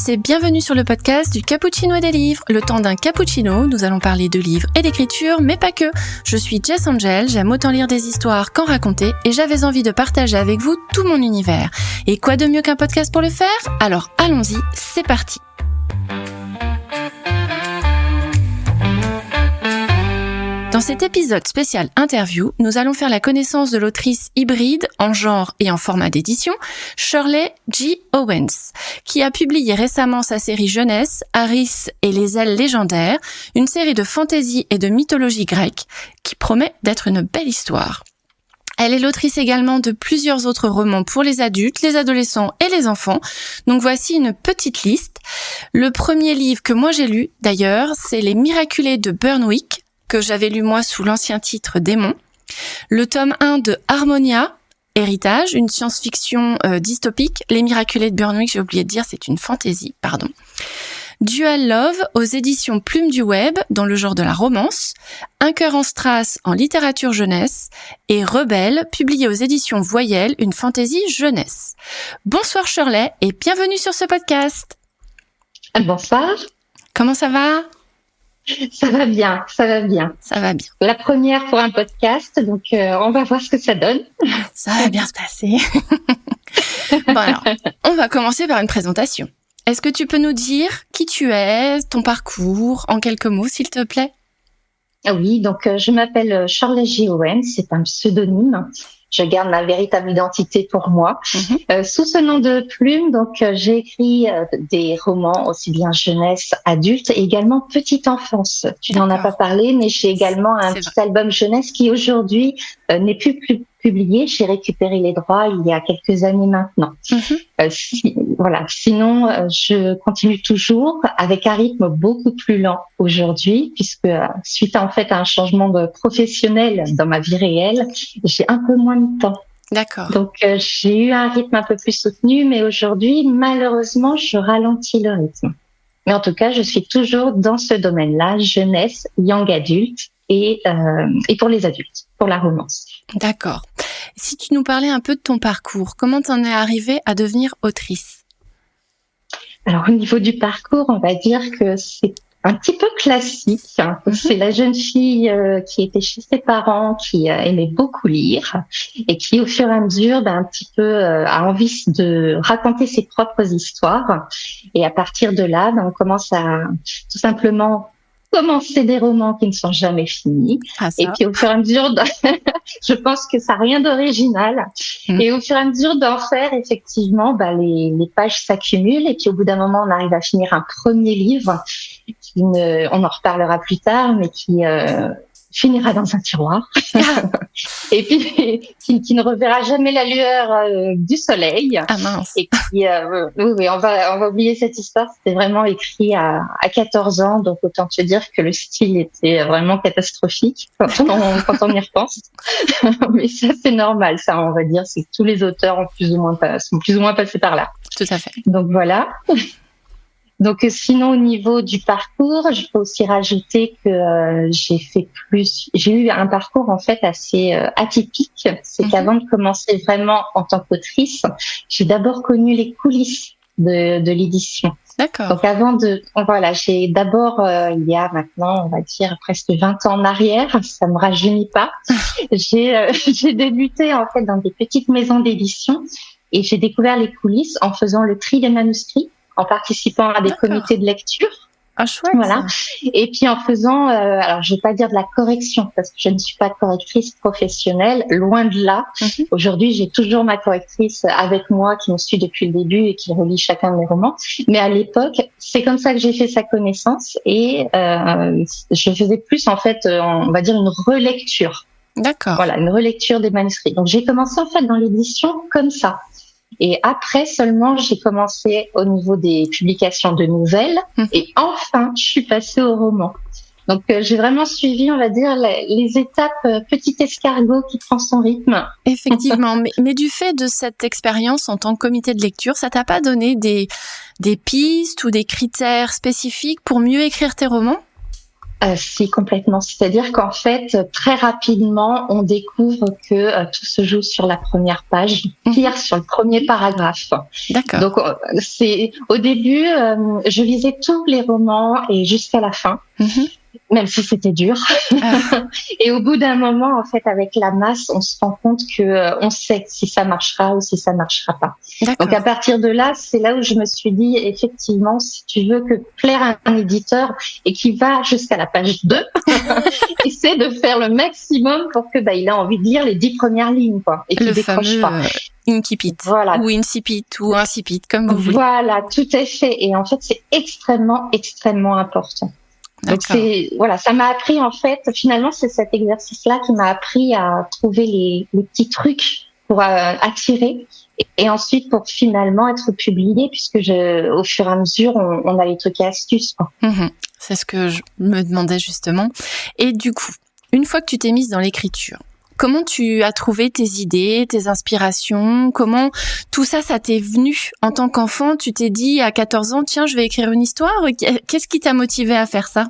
tous et bienvenue sur le podcast du Cappuccino et des livres. Le temps d'un cappuccino, nous allons parler de livres et d'écriture, mais pas que. Je suis Jess Angel, j'aime autant lire des histoires qu'en raconter et j'avais envie de partager avec vous tout mon univers. Et quoi de mieux qu'un podcast pour le faire ? Alors allons-y, c'est parti. Dans cet épisode spécial interview, nous allons faire la connaissance de l'autrice hybride en genre et en format d'édition, Shirley G. Owens, qui a publié récemment sa série jeunesse, Harris et les ailes légendaires, une série de fantaisie et de mythologie grecque qui promet d'être une belle histoire. Elle est l'autrice également de plusieurs autres romans pour les adultes, les adolescents et les enfants. Donc voici une petite liste. Le premier livre que moi j'ai lu, d'ailleurs, c'est Les Miraculés de Burnwick, que j'avais lu moi sous l'ancien titre Démon. Le tome 1 de Harmonia, Héritage, une science-fiction dystopique. Les Miraculés de Burnwick, j'ai oublié de dire, c'est une fantaisie, pardon. Dual Love aux éditions Plume du Web dans le genre de la romance, Un cœur en strass en littérature jeunesse et Rebelle, publié aux éditions Voyelle, une fantaisie jeunesse. Bonsoir Shirley et bienvenue sur ce podcast. Bonsoir. Comment ça va ? Ça va bien, ça va bien. Ça va bien. La première pour un podcast, donc on va voir ce que ça donne. Ça va bien se passer. Bon alors, on va commencer par une présentation. Est-ce que tu peux nous dire qui tu es, ton parcours, en quelques mots, s'il te plaît ? Oui, donc je m'appelle Shirley G. Owens, c'est un pseudonyme. Je garde ma véritable identité pour moi. Sous ce nom de plume, donc j'ai écrit des romans aussi bien jeunesse, adulte et également petite enfance. Tu n'en as pas parlé, mais j'ai également un petit album jeunesse qui aujourd'hui n'est plus publié. J'ai récupéré les droits il y a quelques années maintenant. Voilà. Sinon, je continue toujours avec un rythme beaucoup plus lent aujourd'hui, puisque suite à un changement de professionnel dans ma vie réelle, j'ai un peu moins de temps. D'accord. Donc j'ai eu un rythme un peu plus soutenu, mais aujourd'hui, malheureusement, je ralentis le rythme. Mais en tout cas, je suis toujours dans ce domaine-là, jeunesse, young adulte et pour les adultes, pour la romance. D'accord. Si tu nous parlais un peu de ton parcours, comment t'en es arrivée à devenir autrice ? Alors au niveau du parcours, on va dire que c'est un petit peu classique. C'est la jeune fille qui était chez ses parents, qui aimait beaucoup lire et qui, au fur et à mesure, un petit peu a envie de raconter ses propres histoires. Et à partir de là, on commence à tout simplement commencer des romans qui ne sont jamais finis. Et puis au fur et à mesure, je pense que ça n'a rien d'original. Et au fur et à mesure d'en faire, effectivement, les pages s'accumulent. Et puis au bout d'un moment, on arrive à finir un premier livre on en reparlera plus tard, mais qui finira dans un tiroir. Et puis qui ne reverra jamais la lueur du soleil. Ah mince. Et puis oui, on va oublier cette histoire. C'était vraiment écrit à 14 ans, donc autant te dire que le style était vraiment catastrophique quand on y repense. Mais ça c'est normal, ça on va dire, c'est que tous les auteurs sont plus ou moins passés par là. Tout à fait. Donc voilà. Donc sinon au niveau du parcours, je peux aussi rajouter que j'ai eu un parcours en fait assez atypique. C'est qu'avant de commencer vraiment en tant qu'autrice, j'ai d'abord connu les coulisses de l'édition. D'accord. Donc j'ai d'abord il y a maintenant on va dire presque 20 ans en arrière, ça me rajeunit pas. J'ai débuté en fait dans des petites maisons d'édition et j'ai découvert les coulisses en faisant le tri des manuscrits, en participant à des comités de lecture. Ah, chouette. Voilà. Et puis en faisant, alors je vais pas dire de la correction parce que je ne suis pas correctrice professionnelle, loin de là. Aujourd'hui, j'ai toujours ma correctrice avec moi qui me suit depuis le début et qui relit chacun de mes romans. Mais à l'époque, c'est comme ça que j'ai fait sa connaissance et je faisais plus en fait, on va dire une relecture. D'accord. Voilà, une relecture des manuscrits. Donc j'ai commencé en fait dans l'édition comme ça. Et après seulement, j'ai commencé au niveau des publications de nouvelles. Et enfin, je suis passée au roman. Donc, j'ai vraiment suivi, on va dire, les étapes petit escargot qui prend son rythme. Effectivement. mais du fait de cette expérience en tant que comité de lecture, ça t'a pas donné des pistes ou des critères spécifiques pour mieux écrire tes romans ? Si, complètement. C'est-à-dire qu'en fait, très rapidement, on découvre que tout se joue sur la première page, pire sur le premier paragraphe. D'accord. Donc, c'est au début, je lisais tous les romans et jusqu'à la fin. Même si c'était dur. Et au bout d'un moment, en fait, avec la masse, on se rend compte que on sait si ça marchera ou si ça marchera pas. D'accord. Donc à partir de là, c'est là où je me suis dit, effectivement, si tu veux que plaire à un éditeur et qui va jusqu'à la page 2, essaie de faire le maximum pour que il ait envie de lire les 10 premières lignes, quoi, et qu'il décroche pas. Incipit, voilà. Ou incipit, ou incipit, comme vous voulez. Voilà, tout à fait. Et en fait, c'est extrêmement, extrêmement important. Donc ça m'a appris en fait, finalement c'est cet exercice-là qui m'a appris à trouver les petits trucs pour attirer et ensuite pour finalement être publié puisque au fur et à mesure on a les trucs et astuces, quoi. C'est ce que je me demandais justement. Et du coup, une fois que tu t'es mise dans l'écriture, comment tu as trouvé tes idées, tes inspirations? Comment tout ça t'est venu en tant qu'enfant? Tu t'es dit à 14 ans, tiens, je vais écrire une histoire. Qu'est-ce qui t'a motivé à faire ça?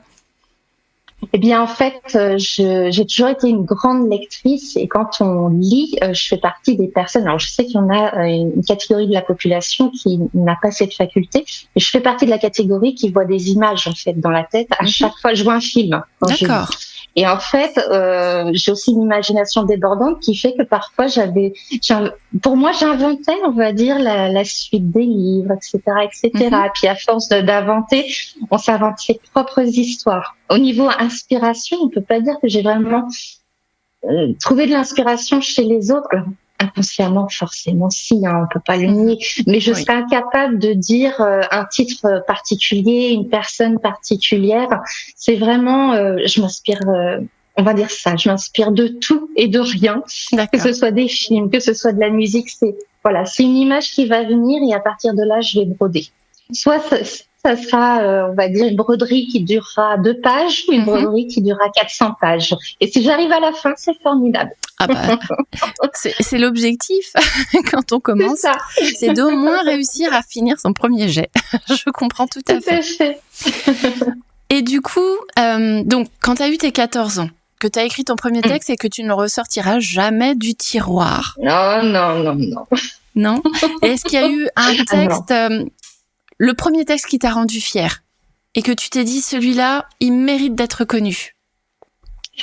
Eh bien, en fait, j'ai toujours été une grande lectrice et quand on lit, je fais partie des personnes. Alors, je sais qu'il y en a une catégorie de la population qui n'a pas cette faculté, mais je fais partie de la catégorie qui voit des images en fait dans la tête à chaque fois. Je vois un film. D'accord. Et en fait, j'ai aussi une imagination débordante qui fait que parfois pour moi, j'inventais, on va dire, la suite des livres, etc., etc. Puis à force d'inventer, on s'invente ses propres histoires. Au niveau inspiration, on peut pas dire que j'ai vraiment trouvé de l'inspiration chez les autres. Alors, inconsciemment, forcément, si, on peut pas le nier. Mais je serais incapable de dire un titre particulier, une personne particulière. C'est vraiment, je m'inspire, on va dire ça, je m'inspire de tout et de rien. D'accord. Que ce soit des films, que ce soit de la musique, c'est une image qui va venir et à partir de là, je vais broder. Soit ça sera, on va dire, une broderie qui durera 2 pages ou une broderie qui durera 400 pages. Et si j'arrive à la fin, c'est formidable. C'est l'objectif quand on commence, c'est d'au moins réussir à finir son premier jet. Je comprends tout à fait. Et du coup, donc quand tu as eu tes 14 ans, que tu as écrit ton premier texte et que tu ne le ressortiras jamais du tiroir. Non. Non. Et est-ce qu'il y a eu un texte, le premier texte qui t'a rendu fière et que tu t'es dit, celui-là, il mérite d'être connu?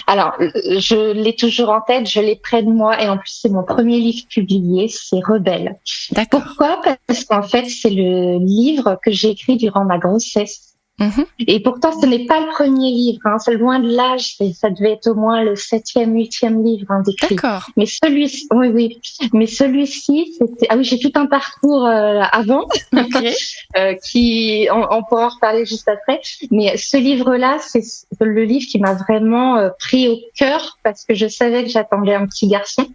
Alors, je l'ai toujours en tête, je l'ai près de moi et en plus c'est mon premier livre publié, c'est Rebelle. D'accord. Pourquoi ? Parce qu'en fait c'est le livre que j'ai écrit durant ma grossesse. Et pourtant ce n'est pas le premier livre, c'est loin de l'âge, ça devait être au moins le 7e, 8e livre d'écrit. D'accord. Mais celui-ci, oui. Mais celui-ci, c'était, j'ai tout un parcours avant, qui, on pourra en reparler juste après. Mais ce livre-là, c'est le livre qui m'a vraiment pris au cœur parce que je savais que j'attendais un petit garçon.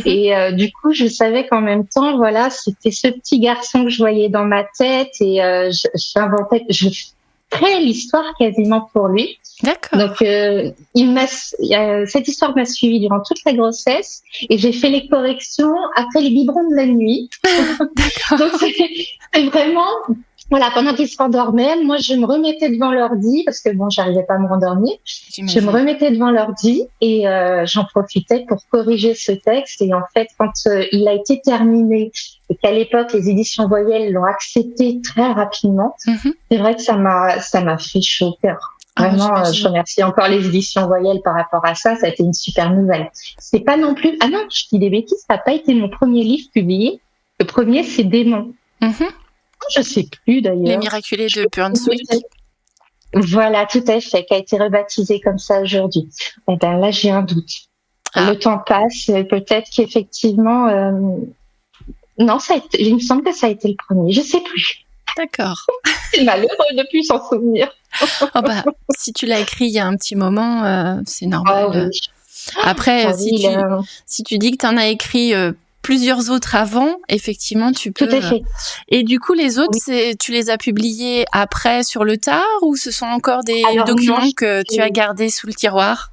Et du coup, je savais qu'en même temps, c'était ce petit garçon que je voyais dans ma tête et je créais l'histoire quasiment pour lui. D'accord. Donc, cette histoire m'a suivie durant toute la grossesse et j'ai fait les corrections après les biberons de la nuit. D'accord. Donc, c'est vraiment, pendant qu'ils se rendormaient, moi, je me remettais devant l'ordi parce que j'arrivais pas à me rendormir. Je me remettais devant l'ordi et j'en profitais pour corriger ce texte. Et en fait, quand il a été terminé et qu'à l'époque, les éditions Voyelles l'ont accepté très rapidement, c'est vrai que ça m'a fait chaud au cœur. Vraiment, je remercie encore les éditions Voyelles par rapport à ça. Ça a été une super nouvelle. C'est pas non plus... Ah non, je dis des bêtises, ça n'a pas été mon premier livre publié. Le premier, c'est Démon. Je sais plus d'ailleurs. Les Miraculés de Brunswick. Voilà, tout à fait, qui a été rebaptisé comme ça aujourd'hui. Eh ben là, j'ai un doute. Le temps passe, peut-être qu'effectivement... Non, il me semble que ça a été le premier. Je sais plus. D'accord. C'est malheureux de plus s'en souvenir. Si tu l'as écrit il y a un petit moment, c'est normal. Oui. Après, si tu dis que tu en as écrit plusieurs autres avant, effectivement, tu peux. Tout à fait. Et du coup, les autres, tu les as publiés après sur le tard ou ce sont encore des documents que tu as gardés sous le tiroir?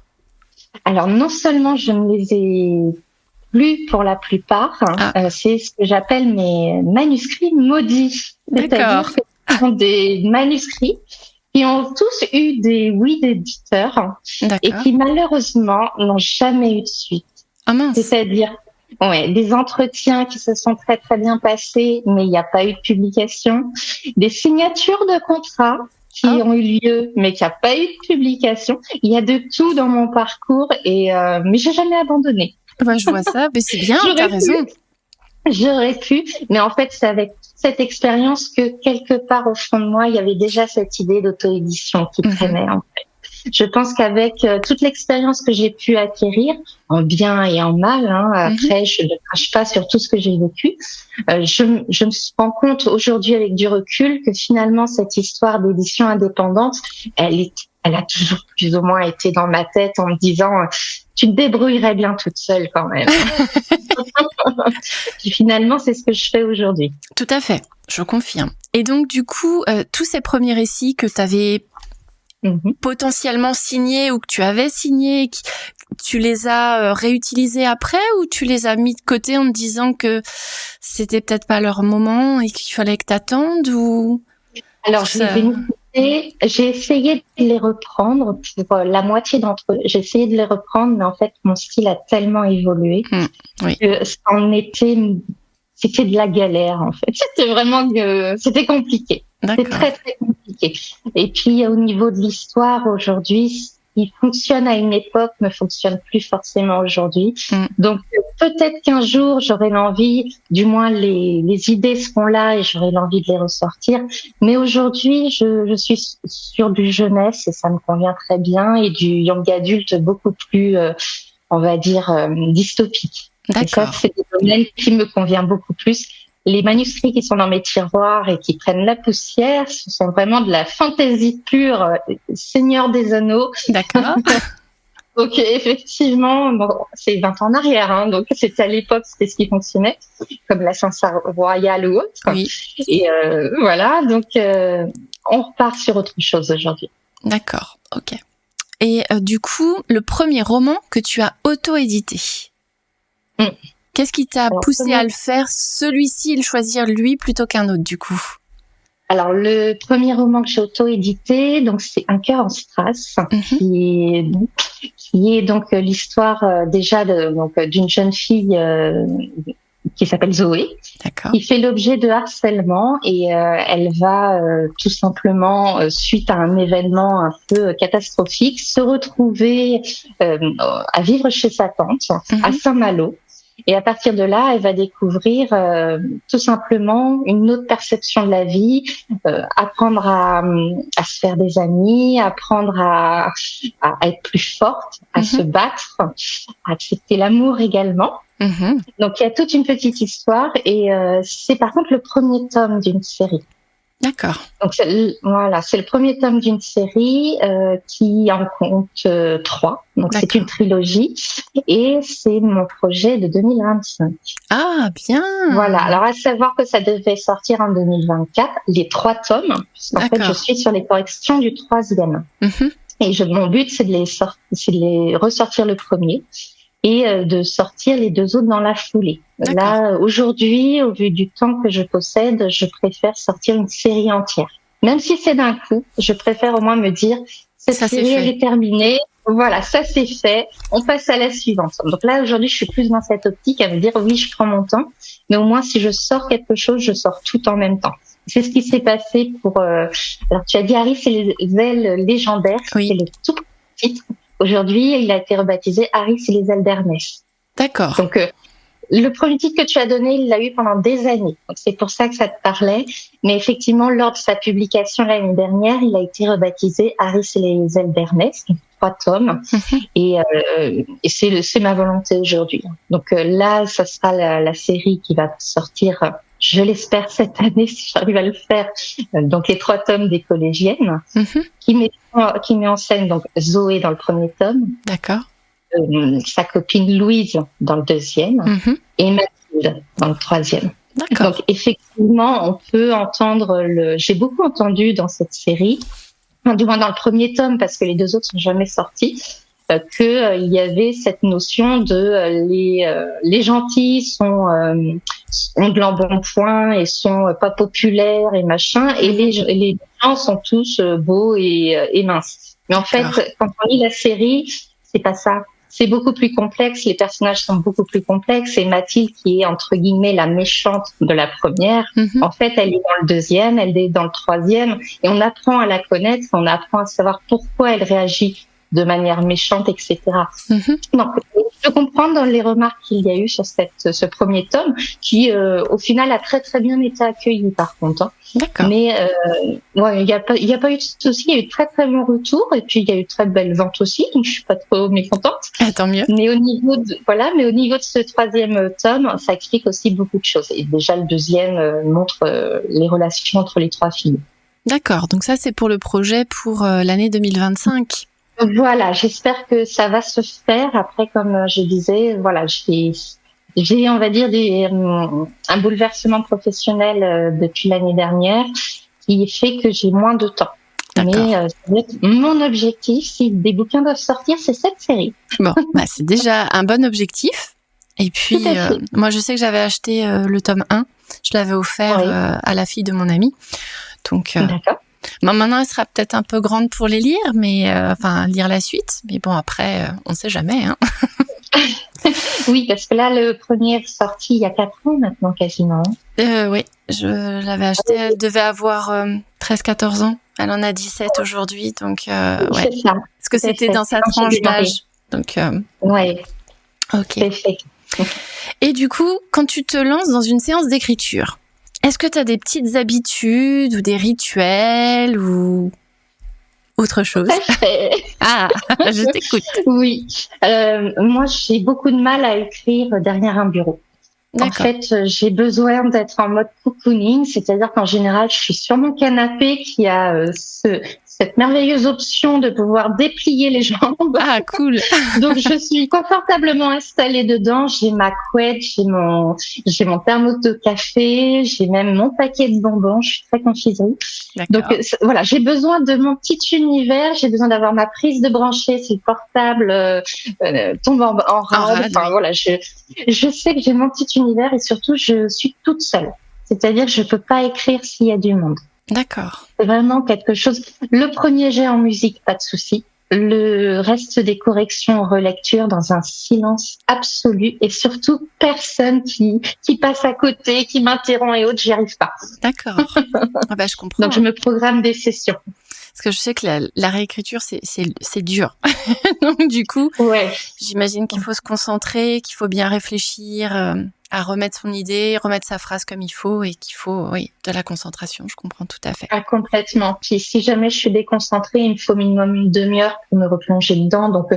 Alors, non seulement je ne les ai plus pour la plupart, c'est ce que j'appelle mes manuscrits maudits. D'accord. C'est-à-dire que ce sont des manuscrits qui ont tous eu des oui d'éditeurs et D'accord. qui malheureusement n'ont jamais eu de suite. Ah mince. C'est-à-dire des entretiens qui se sont très très bien passés, mais il n'y a pas eu de publication. Des signatures de contrats qui ont eu lieu, mais qui n'y a pas eu de publication. Il y a de tout dans mon parcours, mais j'ai jamais abandonné. Bah, je vois ça, mais c'est bien, t'as raison. J'aurais pu, mais en fait, c'est avec cette expérience que quelque part au fond de moi, il y avait déjà cette idée d'auto-édition qui traînait. En fait. Je pense qu'avec toute l'expérience que j'ai pu acquérir, en bien et en mal, après, je ne crache pas sur tout ce que j'ai vécu, je me rends compte aujourd'hui avec du recul que finalement, cette histoire d'édition indépendante, elle a toujours plus ou moins été dans ma tête en me disant tu te débrouillerais bien toute seule quand même. Puis finalement, c'est ce que je fais aujourd'hui. Tout à fait, je confirme. Et donc du coup, tous ces premiers récits que tu avais potentiellement signés ou que tu avais signés, tu les as réutilisés après ou tu les as mis de côté en te disant que c'était peut-être pas leur moment et qu'il fallait que t'attendes ou... Alors, je les ai mis de côté. J'ai essayé de les reprendre pour la moitié d'entre eux. J'ai essayé de les reprendre, mais en fait, mon style a tellement évolué que c'était de la galère, en fait. C'était compliqué. C'était très, très compliqué. Et puis, au niveau de l'histoire, aujourd'hui, ce qui fonctionne à une époque ne fonctionne plus forcément aujourd'hui. Donc, peut-être qu'un jour, j'aurai l'envie, du moins les idées seront là et j'aurai l'envie de les ressortir. Mais aujourd'hui, je suis sur du jeunesse et ça me convient très bien et du young adulte beaucoup plus, on va dire, dystopique. Et ça, c'est des domaines qui me convient beaucoup plus. Les manuscrits qui sont dans mes tiroirs et qui prennent la poussière, ce sont vraiment de la fantaisie pure, Seigneur des Anneaux. D'accord. Donc effectivement, bon, c'est 20 ans en arrière, donc c'était à l'époque, c'était ce qui fonctionnait, comme la Sansa royale ou autre. Oui. Et voilà, donc on repart sur autre chose aujourd'hui. D'accord, ok. Et du coup, le premier roman que tu as auto-édité, qu'est-ce qui t'a poussé à le faire, celui-ci, le choisir lui plutôt qu'un autre du coup? Alors, le premier roman que j'ai auto-édité, donc c'est Un cœur en strass, qui est donc l'histoire déjà d'une jeune fille qui s'appelle Zoé, qui fait l'objet de harcèlement et elle va tout simplement, suite à un événement un peu catastrophique, se retrouver à vivre chez sa tante à Saint-Malo. Et à partir de là, elle va découvrir tout simplement une autre perception de la vie, apprendre à se faire des amis, apprendre à être plus forte, à se battre, à accepter l'amour également. Donc il y a toute une petite histoire et c'est par contre le premier tome d'une série. D'accord. Donc c'est le premier tome d'une série qui en compte 3. Donc c'est une trilogie et c'est mon projet de 2025. Ah bien. Voilà. Alors à savoir que ça devait sortir en 2024, les 3 tomes, puisqu'en fait je suis sur les corrections du 3e. Et mon but c'est de les ressortir le premier et de sortir les 2 autres dans la foulée. Là, aujourd'hui, au vu du temps que je possède, je préfère sortir une série entière. Même si c'est d'un coup, je préfère au moins me dire, cette série, elle est terminée, voilà, ça c'est fait, on passe à la suivante. Donc là, aujourd'hui, je suis plus dans cette optique à me dire, oui, je prends mon temps, mais au moins, si je sors quelque chose, je sors tout en même temps. C'est ce qui s'est passé pour... alors, tu as dit, Harry, c'est les ailes légendaires, c'est le tout petit titre. Aujourd'hui, il a été rebaptisé Harry, c'est les ailes d'Ernest. D'accord. Donc, le premier titre que tu as donné, il l'a eu pendant des années. Donc, c'est pour ça que ça te parlait. Mais effectivement, lors de sa publication l'année dernière, il a été rebaptisé Harry, c'est les ailes d'Ernest. 3 tomes. Et c'est ma volonté aujourd'hui. Donc, là, ça sera la série qui va sortir, je l'espère, cette année, si j'arrive à le faire. Donc, les 3 tomes des collégiennes, qui met en scène donc Zoé dans le premier tome. D'accord. Sa copine Louise dans le 2e et Mathilde dans le 3e. D'accord. Donc, effectivement, on peut entendre j'ai beaucoup entendu dans cette série, du moins dans le premier tome, parce que les 2 autres sont jamais sortis, que il y avait cette notion de les gentils ont de l'embonpoint et sont pas populaires et machin, et les gens sont tous beaux et minces. Mais en fait, quand on lit la série, c'est pas ça. C'est beaucoup plus complexe, les personnages sont beaucoup plus complexes, et Mathilde, qui est entre guillemets la méchante de la première, en fait, elle est dans le deuxième, elle est dans le troisième, et on apprend à la connaître, on apprend à savoir pourquoi elle réagit de manière méchante, etc. Donc, je peux comprendre dans les remarques qu'il y a eu sur ce premier tome, qui au final a très très bien été accueilli par contre. Hein. D'accord. Mais ouais, il y a pas eu de souci, il y a eu de très très bons retours, et puis il y a eu de très belles ventes aussi, donc je suis pas trop mécontente. Tant mieux. Mais au niveau de ce troisième tome, ça explique aussi beaucoup de choses. Et déjà le deuxième montre les relations entre les trois filles. D'accord. Donc ça c'est pour le projet pour l'année 2025. Voilà, j'espère que ça va se faire. Après, comme je disais, voilà, j'ai on va dire un bouleversement professionnel depuis l'année dernière qui fait que j'ai moins de temps. D'accord. Mais mon objectif, si des bouquins doivent sortir, c'est cette série. Bon, c'est déjà un bon objectif. Et puis, moi, je sais que j'avais acheté le tome 1. Je l'avais offert à la fille de mon amie. Donc, d'accord. Bon, maintenant, elle sera peut-être un peu grande pour les lire, mais lire la suite. Mais bon, après, on ne sait jamais. Hein. Oui, parce que là, le premier est sorti il y a 4 ans maintenant, quasiment. Oui, je l'avais acheté. Elle devait avoir 13-14 ans. Elle en a 17 aujourd'hui, donc ouais. C'est ça. Parce que c'était dans sa tranche d'âge. Donc, ouais. Ok. C'est fait. Et du coup, quand tu te lances dans une séance d'écriture, est-ce que tu as des petites habitudes ou des rituels ou autre chose? Ah, je t'écoute. Oui. Moi, j'ai beaucoup de mal à écrire derrière un bureau. En fait, j'ai besoin d'être en mode cocooning, c'est-à-dire qu'en général, je suis sur mon canapé qui a cette merveilleuse option de pouvoir déplier les jambes. Ah, cool. Donc, je suis confortablement installée dedans. J'ai ma couette, j'ai mon thermos de café, j'ai même mon paquet de bonbons. Je suis très confiserie. Donc, voilà, j'ai besoin de mon petit univers. J'ai besoin d'avoir ma prise de brancher si le portable tombe en rade. Enfin, voilà, je sais que j'ai mon petit univers et surtout, je suis toute seule. C'est-à-dire que je peux pas écrire s'il y a du monde. D'accord. C'est vraiment quelque chose. Le premier jet en musique, pas de souci. Le reste des corrections en relecture dans un silence absolu et surtout personne qui passe à côté, qui m'interrompt et autres, j'y arrive pas. D'accord. Je comprends. Donc je me programme des sessions. Parce que je sais que la réécriture c'est dur. Donc du coup, j'imagine qu'il faut se concentrer, qu'il faut bien réfléchir à remettre son idée, remettre sa phrase comme il faut et qu'il faut de la concentration, je comprends tout à fait. Ah, complètement. Puis si jamais je suis déconcentrée, il me faut minimum une demi-heure pour me replonger dedans. Donc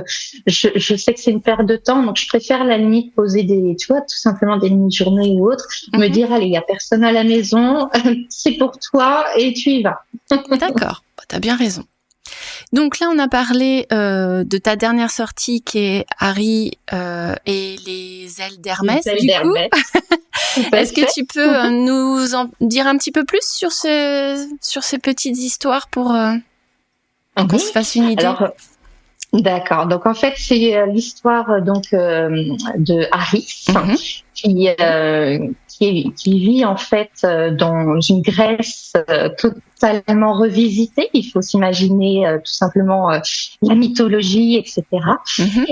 je sais que c'est une perte de temps, donc je préfère à la limite poser tout simplement des mini-journées ou autres, me dire allez, il y a personne à la maison, c'est pour toi et tu y vas. D'accord, t'as bien raison. Donc là, on a parlé de ta dernière sortie qui est Harry et les ailes d'Hermès. Du coup, est-ce que tu peux nous en dire un petit peu plus sur ces petites histoires pour qu'on se fasse une idée? Alors, d'accord. Donc en fait, c'est l'histoire de Harry qui vit en fait dans une Grèce totalement revisitée. Il faut s'imaginer tout simplement la mythologie, etc.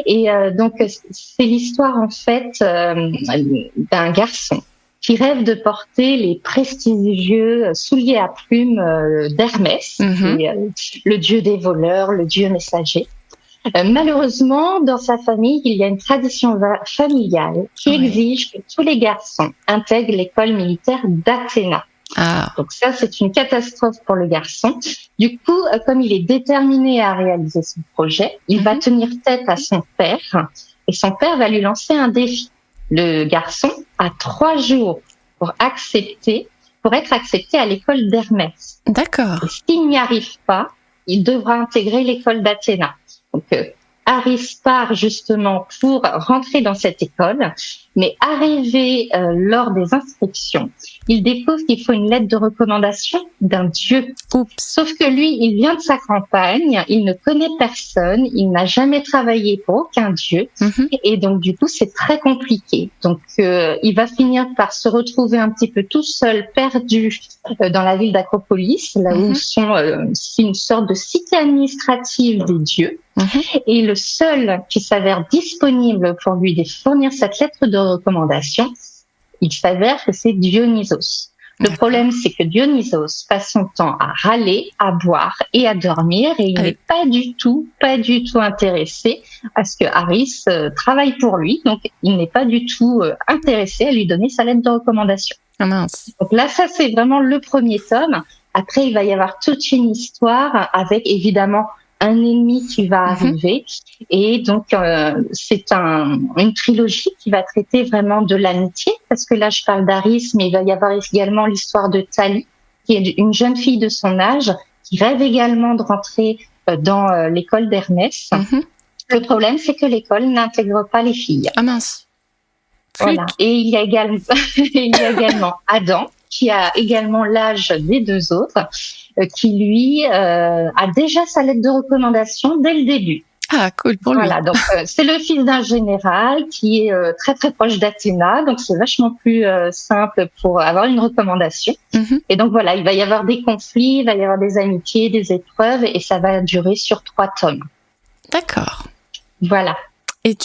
Et donc c'est l'histoire en fait d'un garçon qui rêve de porter les prestigieux souliers à plumes d'Hermès, qui est le dieu des voleurs, le dieu messager. Malheureusement, dans sa famille, il y a une tradition familiale qui exige que tous les garçons intègrent l'école militaire d'Athéna. Ah. Donc ça, c'est une catastrophe pour le garçon. Du coup, comme il est déterminé à réaliser son projet, il va tenir tête à son père et son père va lui lancer un défi. Le garçon a 3 jours pour être accepté à l'école d'Hermès. D'accord. Et s'il n'y arrive pas, il devra intégrer l'école d'Athéna. Donc, Harry part justement pour rentrer dans cette école, mais arrivé lors des inscriptions, il découvre qu'il faut une lettre de recommandation d'un dieu. Oups. Sauf que lui, il vient de sa campagne, il ne connaît personne, il n'a jamais travaillé pour aucun dieu, et donc du coup, c'est très compliqué. Donc, il va finir par se retrouver un petit peu tout seul, perdu dans la ville d'Acropolis, là où c'est une sorte de cité administrative des dieux. Et le seul qui s'avère disponible pour lui fournir cette lettre de recommandation, il s'avère que c'est Dionysos. Le problème, c'est que Dionysos passe son temps à râler, à boire et à dormir, et il n'est pas du tout intéressé à ce que Harris travaille pour lui. Donc, il n'est pas du tout intéressé à lui donner sa lettre de recommandation. Ah mince. Donc là, ça, c'est vraiment le premier tome. Après, il va y avoir toute une histoire avec, évidemment, un ennemi qui va arriver. Et donc, c'est une trilogie qui va traiter vraiment de l'amitié, parce que là, je parle d'Harris, mais il va y avoir également l'histoire de Thalie, qui est une jeune fille de son âge, qui rêve également de rentrer dans l'école d'Hermès. Le problème, c'est que l'école n'intègre pas les filles. Ah mince. Voilà. Et il y a également Adam, qui a également l'âge des deux autres, qui lui a déjà sa lettre de recommandation dès le début. Ah, cool pour lui. Voilà, donc c'est le fils d'un général qui est très très proche d'Athéna, donc c'est vachement plus simple pour avoir une recommandation. Et donc voilà, il va y avoir des conflits, il va y avoir des amitiés, des épreuves, et ça va durer sur 3 tomes. D'accord. Voilà. Et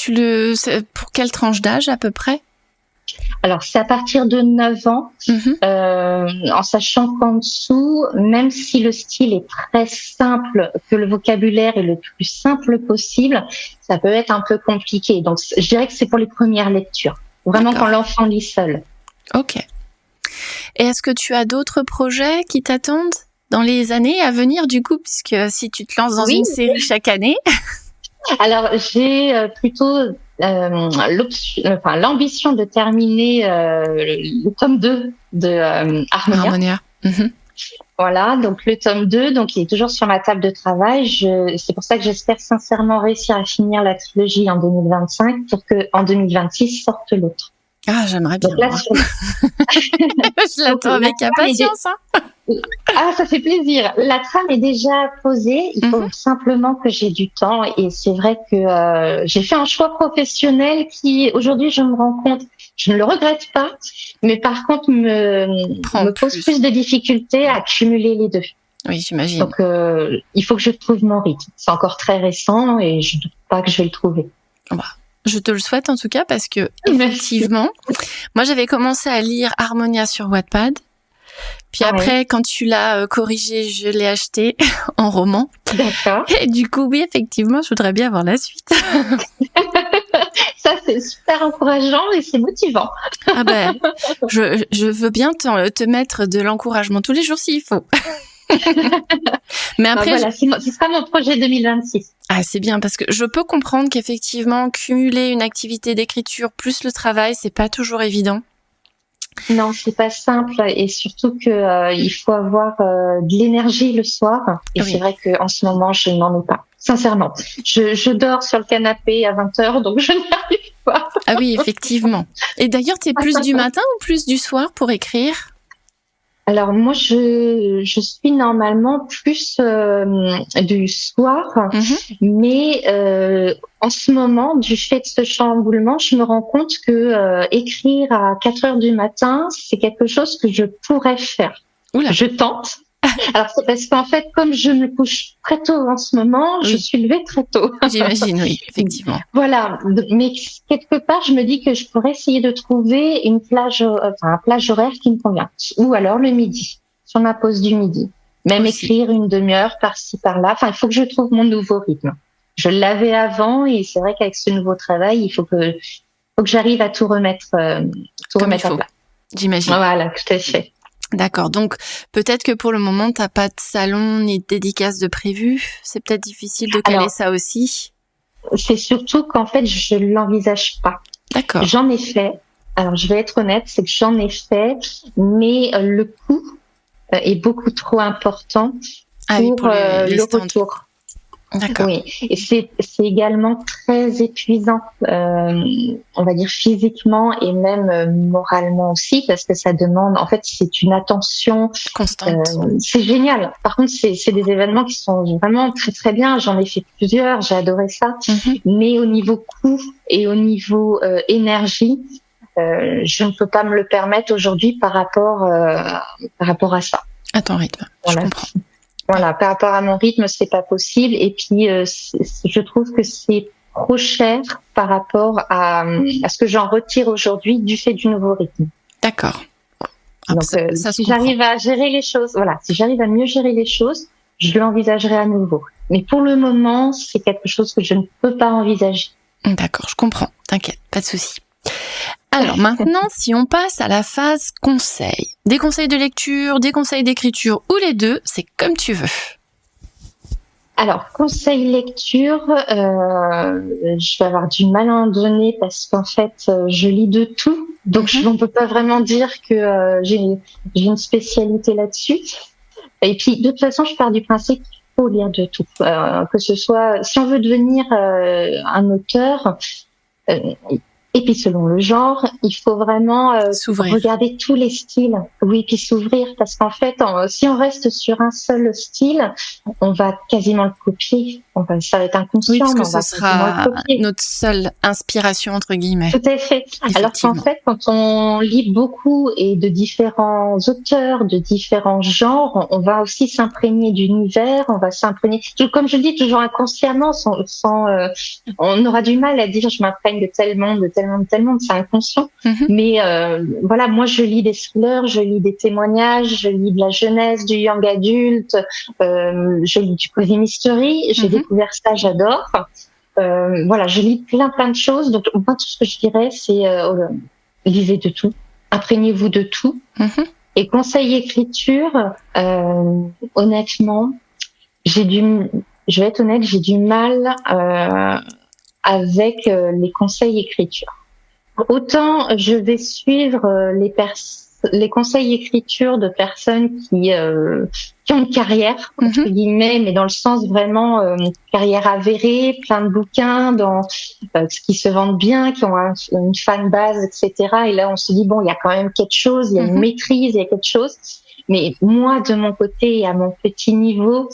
c'est pour quelle tranche d'âge à peu près? Alors, c'est à partir de 9 ans, en sachant qu'en dessous, même si le style est très simple, que le vocabulaire est le plus simple possible, ça peut être un peu compliqué. Donc, je dirais que c'est pour les premières lectures. Vraiment quand l'enfant lit seul. Ok. Et est-ce que tu as d'autres projets qui t'attendent dans les années à venir, du coup, puisque si tu te lances dans une série chaque année? Alors, j'ai plutôt l'ambition de terminer le tome 2 de Harmonia. Voilà, donc le tome 2, donc il est toujours sur ma table de travail. C'est pour ça que j'espère sincèrement réussir à finir la trilogie en 2025 pour que en 2026 sorte l'autre. Ah, j'aimerais bien. Donc là, je l'attends avec impatience. Ah, ça fait plaisir. La trame est déjà posée. Il faut simplement que j'ai du temps. Et c'est vrai que j'ai fait un choix professionnel qui, aujourd'hui, je me rends compte, je ne le regrette pas, mais par contre, me pose plus de difficultés à cumuler les deux. Oui, j'imagine. Donc, il faut que je trouve mon rythme. C'est encore très récent et je ne doute pas que je vais le trouver. Bah. Je te le souhaite en tout cas parce que effectivement, moi j'avais commencé à lire Harmonia sur Wattpad. Puis après, quand tu l'as corrigé, je l'ai acheté en roman. D'accord. Et du coup, oui, effectivement, je voudrais bien voir la suite. Ça, c'est super encourageant et c'est motivant. Ah ben, je veux bien te mettre de l'encouragement tous les jours s'il faut. Mais après, voilà, ce sera mon projet 2026. Ah, c'est bien parce que je peux comprendre qu'effectivement, cumuler une activité d'écriture plus le travail, c'est pas toujours évident. Non, c'est pas simple et surtout que il faut avoir de l'énergie le soir. Et c'est vrai que en ce moment, je n'en ai pas. Sincèrement, je dors sur le canapé à 20h, donc je n'y arrive pas. Ah oui, effectivement. Et d'ailleurs, t'es plus du matin ou plus du soir pour écrire? Alors moi, je suis normalement plus du soir, mais en ce moment, du fait de ce chamboulement, je me rends compte que écrire à 4h du matin, c'est quelque chose que je pourrais faire. Oula. Je tente. Alors c'est parce qu'en fait, comme je me couche très tôt en ce moment, je suis levée très tôt. J'imagine, oui, effectivement. Voilà, mais quelque part, je me dis que je pourrais essayer de trouver un plage horaire qui me convient, ou alors le midi, sur ma pause du midi. Même écrire une demi-heure par-ci par-là. Enfin, il faut que je trouve mon nouveau rythme. Je l'avais avant et c'est vrai qu'avec ce nouveau travail, il faut que j'arrive à tout remettre, à plat. J'imagine. Voilà, tout à fait. D'accord. Donc, peut-être que pour le moment, t'as pas de salon ni de dédicace de prévu. C'est peut-être difficile de caler ça aussi. C'est surtout qu'en fait, je l'envisage pas. D'accord. J'en ai fait. Alors, je vais être honnête, c'est que j'en ai fait, mais le coût est beaucoup trop important pour le retour. D'accord. Oui, et c'est également très épuisant, on va dire physiquement et même moralement aussi, parce que ça demande, en fait, c'est une attention Constante. c'est génial. Par contre, c'est des événements qui sont vraiment très très bien. J'en ai fait plusieurs, j'ai adoré ça. Mais au niveau coût et au niveau énergie, je ne peux pas me le permettre aujourd'hui par rapport à ça. À ton rythme, Voilà. je comprends. Voilà, par rapport à mon rythme, c'est pas possible. Et puis, je trouve que c'est trop cher par rapport à ce que j'en retire aujourd'hui du fait du nouveau rythme. D'accord. Donc, si j'arrive à gérer les choses, voilà, si j'arrive à mieux gérer les choses, je l'envisagerai à nouveau. Mais pour le moment, c'est quelque chose que je ne peux pas envisager. D'accord, je comprends. T'inquiète, pas de souci. Alors maintenant, si on passe à la phase conseil, des conseils de lecture, des conseils d'écriture ou les deux, c'est comme tu veux. Alors, conseil lecture, je vais avoir du mal à en donner parce qu'en fait, je lis de tout. Donc, on ne peut pas vraiment dire que j'ai une spécialité là-dessus. Et puis, de toute façon, je pars du principe qu'il faut lire de tout. Que ce soit, si on veut devenir un auteur, et puis selon le genre, il faut vraiment regarder tous les styles. Oui, puis s'ouvrir, parce qu'en fait, si on reste sur un seul style, on va quasiment le copier. Ça va être inconscient. Oui, parce que mais on va ce sera notre seule inspiration, entre guillemets. Tout à fait. Alors qu'en fait, quand on lit beaucoup et de différents auteurs, de différents genres, on va aussi s'imprégner d'univers, on va s'imprégner, comme je le dis, toujours inconsciemment, on aura du mal à dire je m'imprègne de tel monde, de tel monde, tel monde, c'est inconscient. Mais voilà, moi je lis des thrillers, je lis des témoignages, je lis de la jeunesse, du young adulte, je lis du cozy mystery, j'ai découvert ça, j'adore. Voilà, je lis plein de choses. Donc moi, tout ce que je dirais, c'est lisez de tout, imprégnez-vous de tout. Et conseil écriture, honnêtement, je vais être honnête, j'ai du mal avec les conseils écriture. Autant je vais suivre les conseils écriture de personnes qui ont une carrière entre guillemets, mais dans le sens vraiment carrière avérée, plein de bouquins, qui se vendent bien, qui ont une fan base, etc. Et là, on se dit bon, il y a quand même quelque chose, il y a une maîtrise, il y a quelque chose. Mais moi, de mon côté, et à mon petit niveau,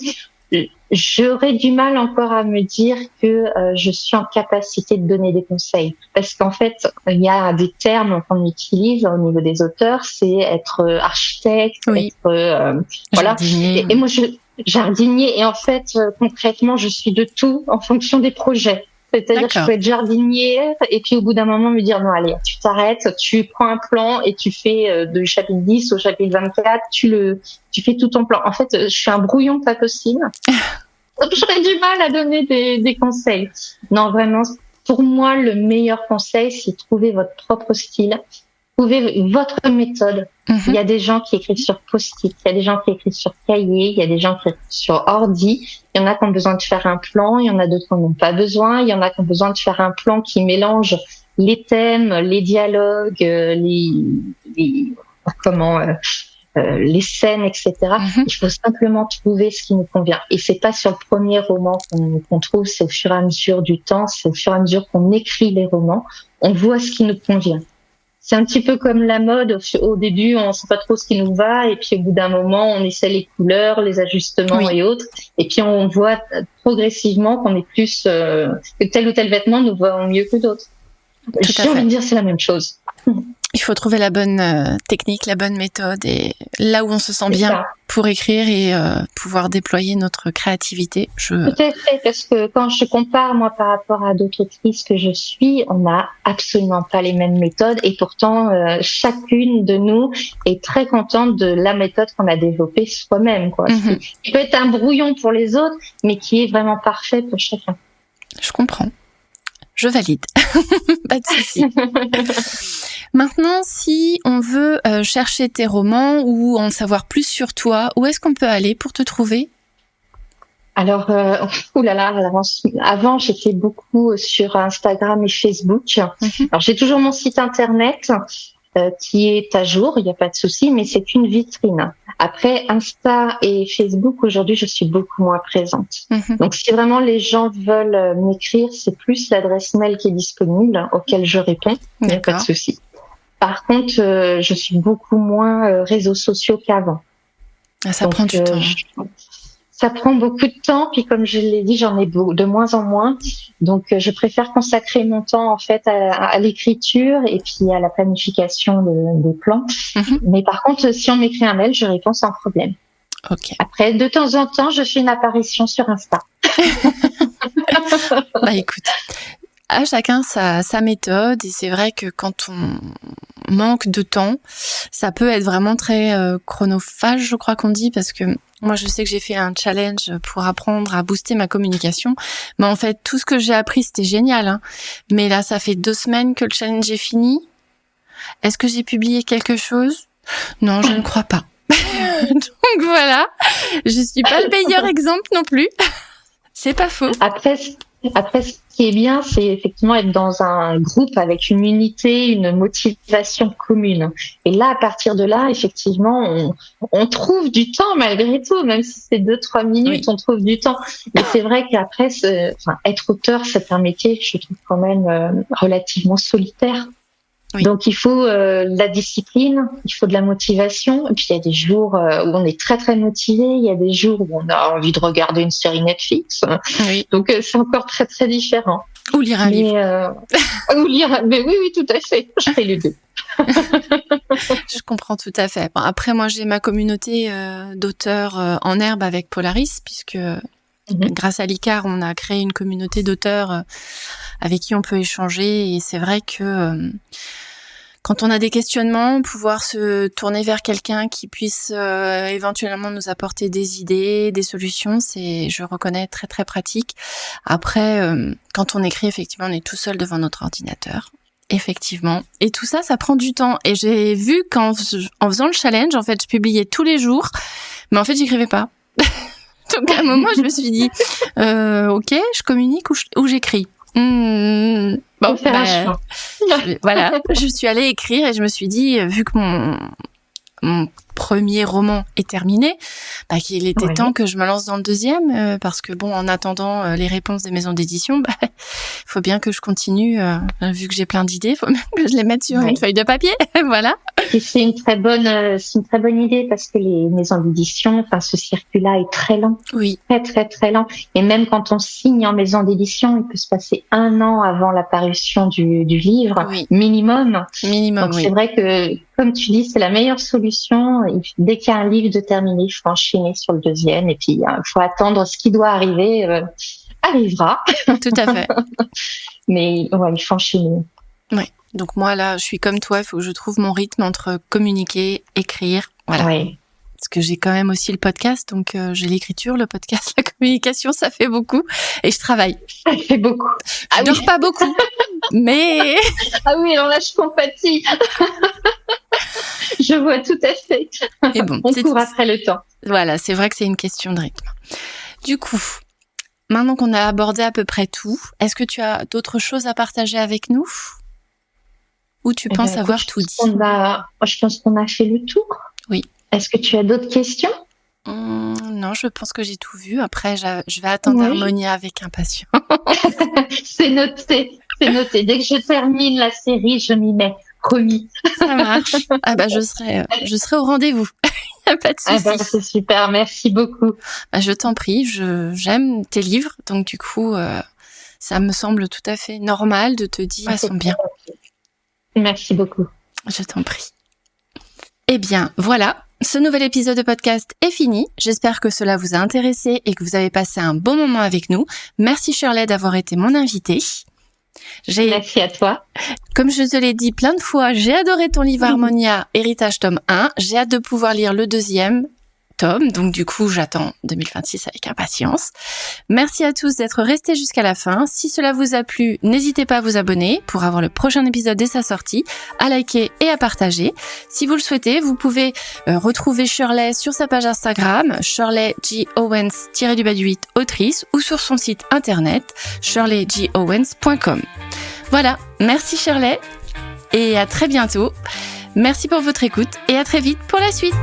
j'aurais du mal encore à me dire que je suis en capacité de donner des conseils. Parce qu'en fait, il y a des termes qu'on utilise au niveau des auteurs, c'est être architecte, être voilà. Et moi, jardinier. Et en fait, concrètement, je suis de tout en fonction des projets. C'est-à-dire que je peux être jardinière et puis au bout d'un moment me dire non, allez, tu t'arrêtes, tu prends un plan et tu fais du chapitre 10 au chapitre 24, tu fais tout ton plan. En fait, je suis un brouillon pas possible. Donc j'aurais du mal à donner des conseils. Non, vraiment, pour moi, le meilleur conseil, c'est trouver votre propre style, trouver votre méthode. Il y a des gens qui écrivent sur post-it, il y a des gens qui écrivent sur cahier, il y a des gens qui écrivent sur ordi. Il y en a qui ont besoin de faire un plan, il y en a d'autres qui n'en ont pas besoin. Il y en a qui ont besoin de faire un plan qui mélange les thèmes, les dialogues, les scènes, etc. Il faut simplement trouver ce qui nous convient. Et c'est pas sur le premier roman qu'on trouve, c'est au fur et à mesure du temps, c'est au fur et à mesure qu'on écrit les romans, on voit ce qui nous convient. C'est un petit peu comme la mode. Au début, on sait pas trop ce qui nous va, et puis au bout d'un moment, on essaie les couleurs, les ajustements et autres, et puis on voit progressivement qu'on est plus que tel ou tel vêtement nous va mieux que d'autres. J'ai envie de dire, c'est la même chose. Il faut trouver la bonne technique, la bonne méthode et là où on se sent bien pour écrire et pouvoir déployer notre créativité. Tout à fait, parce que quand je compare moi par rapport à d'autres autrices que je suis, on n'a absolument pas les mêmes méthodes et pourtant chacune de nous est très contente de la méthode qu'on a développée soi-même, quoi. Qui peut être un brouillon pour les autres, mais qui est vraiment parfait pour chacun. Je comprends. Je valide. Pas de souci. Maintenant, si on veut chercher tes romans ou en savoir plus sur toi, où est-ce qu'on peut aller pour te trouver ? Alors, avant, j'étais beaucoup sur Instagram et Facebook. Alors, j'ai toujours mon site internet qui est à jour, il n'y a pas de souci, mais c'est une vitrine. Après, Insta et Facebook, aujourd'hui, je suis beaucoup moins présente. Donc, si vraiment les gens veulent m'écrire, c'est plus l'adresse mail qui est disponible, auquel je réponds. Il n'y a pas de souci. Par contre, je suis beaucoup moins réseaux sociaux qu'avant. Ça prend du temps. Ça prend beaucoup de temps, puis comme je l'ai dit, j'en ai de moins en moins. Donc, je préfère consacrer mon temps en fait à l'écriture et puis à la planification des plans. Mais par contre, si on m'écrit un mail, je réponds sans problème. Ok. Après, de temps en temps, je fais une apparition sur Insta. Bah écoute, à chacun sa méthode, et c'est vrai que quand on manque de temps, ça peut être vraiment très chronophage, je crois qu'on dit, parce que moi je sais que j'ai fait un challenge pour apprendre à booster ma communication, mais en fait tout ce que j'ai appris c'était génial, hein. Mais là ça fait 2 semaines que le challenge est fini. Est-ce que j'ai publié quelque chose? Non, je ne crois pas. Donc voilà, je suis pas le meilleur exemple non plus. C'est pas faux. Après, ce qui est bien, c'est effectivement être dans un groupe avec une unité, une motivation commune. Et là, à partir de là, effectivement, on trouve du temps malgré tout, même si c'est 2-3 minutes, on trouve du temps. Mais c'est vrai qu'après, être auteur, c'est un métier que je trouve quand même relativement solitaire. Oui. Donc il faut de la discipline, il faut de la motivation. Et puis il y a des jours où on est très très motivé, il y a des jours où on a envie de regarder une série Netflix. Oui. Donc c'est encore très très différent. Ou lire un livre. Mais oui, tout à fait. Je fais les deux. Je comprends tout à fait. Bon, après moi j'ai ma communauté d'auteurs en herbe avec Polaris, puisque grâce à l'ICAR on a créé une communauté d'auteurs avec qui on peut échanger, et c'est vrai que quand on a des questionnements, pouvoir se tourner vers quelqu'un qui puisse éventuellement nous apporter des idées, des solutions, c'est, je reconnais, très très pratique. Après, quand on écrit, effectivement, on est tout seul devant notre ordinateur. Effectivement. Et tout ça, ça prend du temps. Et j'ai vu qu'en faisant le challenge, en fait, je publiais tous les jours, mais en fait, j'écrivais pas. Donc à un moment, je me suis dit, ok, je communique ou j'écris. Bon, voilà, je suis allée écrire et je me suis dit, vu que mon premier roman est terminé, qu'il était temps que je me lance dans le deuxième, parce que bon, en attendant les réponses des maisons d'édition, faut bien que je continue, vu que j'ai plein d'idées, faut même que je les mette sur une feuille de papier, voilà. Et c'est une très bonne idée, parce que les maisons d'édition, ce circuit-là est très lent. Oui. Très, très, très lent. Et même quand on signe en maison d'édition, il peut se passer 1 an avant la parution du livre. Minimum. Donc, c'est vrai que, comme tu dis, c'est la meilleure solution. Dès qu'il y a un livre de terminé, il faut enchaîner sur le deuxième, et puis il faut attendre ce qui doit arriver, arrivera. Tout à fait. Mais il faut enchaîner. Oui. Donc moi là, je suis comme toi, il faut que je trouve mon rythme entre communiquer, écrire, voilà. Oui. Parce que j'ai quand même aussi le podcast, donc j'ai l'écriture, le podcast, la communication, ça fait beaucoup, et je travaille. Ça fait beaucoup. Je dors pas beaucoup, mais... Ah oui, alors là, je compatis. Je vois tout à fait. Et bon, on court après le temps. Voilà, c'est vrai que c'est une question de rythme. Du coup, maintenant qu'on a abordé à peu près tout, est-ce que tu as d'autres choses à partager avec nous ? Ou tu penses avoir tout dit ? Je pense qu'on a fait le tour. Oui. Est-ce que tu as d'autres questions ? Non, je pense que j'ai tout vu. Après, je vais attendre Harmonia avec impatience. C'est noté. Dès que je termine la série, je m'y mets. Promis. Ça marche. Je serai au rendez-vous. Y a pas de souci. C'est super. Merci beaucoup. Je t'en prie. J'aime tes livres, donc du coup, ça me semble tout à fait normal de te dire elles sont bien. Merci beaucoup. Je t'en prie. Eh bien, voilà. Ce nouvel épisode de podcast est fini. J'espère que cela vous a intéressé et que vous avez passé un bon moment avec nous. Merci Shirley d'avoir été mon invitée. Merci à toi. Comme je te l'ai dit plein de fois, j'ai adoré ton livre Harmonia, Héritage tome 1. J'ai hâte de pouvoir lire le 2e tome. Donc du coup, j'attends 2026 avec impatience. Merci à tous d'être restés jusqu'à la fin. Si cela vous a plu, n'hésitez pas à vous abonner pour avoir le prochain épisode dès sa sortie, à liker et à partager. Si vous le souhaitez, vous pouvez retrouver Shirley sur sa page Instagram, Shirley G. Owens-8 autrice, ou sur son site internet, shirleyjowens.com. Voilà, merci Shirley et à très bientôt. Merci pour votre écoute et à très vite pour la suite.